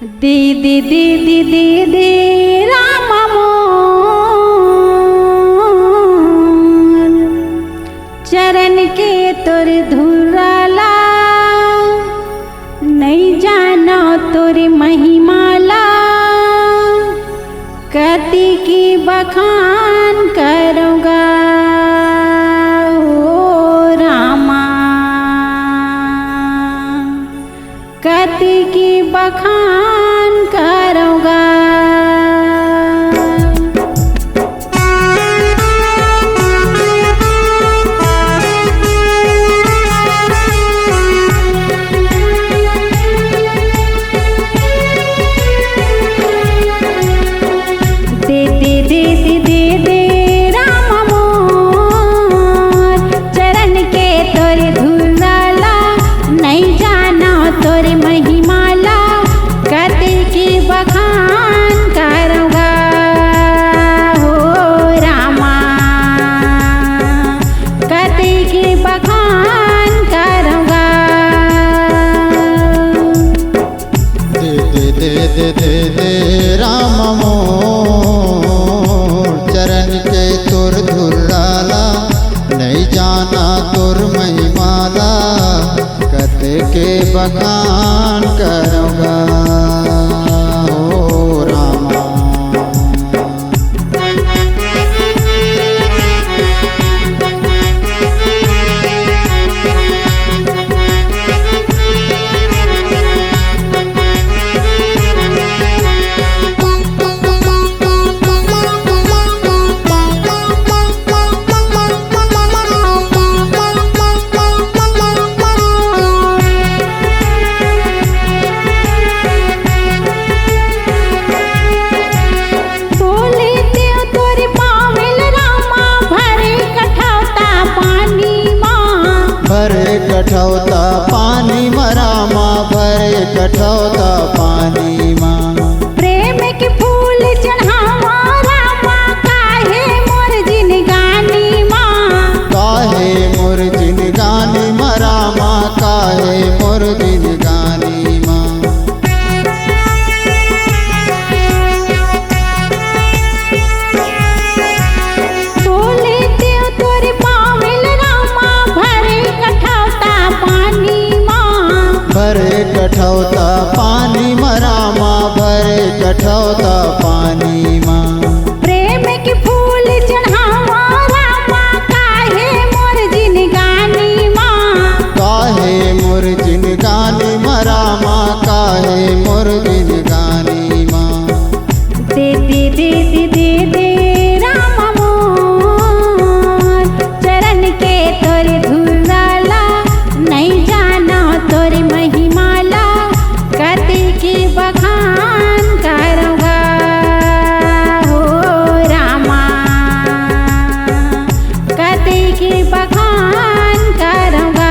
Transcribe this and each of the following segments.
दीदी दीदी दीदी राम मोर चरण के तोर धुराला नहीं जानो तोर महिमाला कति की बखान करूँगा ओ रामा कति की बखान करूँगा। राम मोर चरण के तोर धुराला नहीं जाना तोर महिमाला कते के बखान करूँगा ओ रामा। भरे कठौता पानी मरामा भरे कठौता पानी माँ प्रेम के फूल चढ़ावा रामा काहे मोर जिनगानी माँ काहे मोर जिनगानी मरामा काहे मोर जिनगानी माँ। भरे कठौता पानी मरामा भरे कठौता पानी माँ प्रेम के फूल चढ़ावा रामा काहे मोर जिनगानी माँ काहे मोर जिनगानी मरामा काहे मोर जिनगानी माँ। दे दे दे दे दे दे राम मोर चरण के तोर धुराला नहीं जाना तोर महिमाला कति की बखान करूँगा हो रामा कति की बखान करूँगा।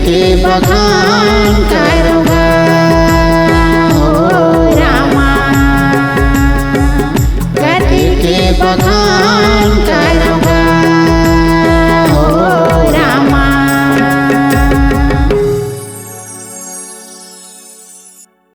के बखान करूँगा हो रामा, गति के बखान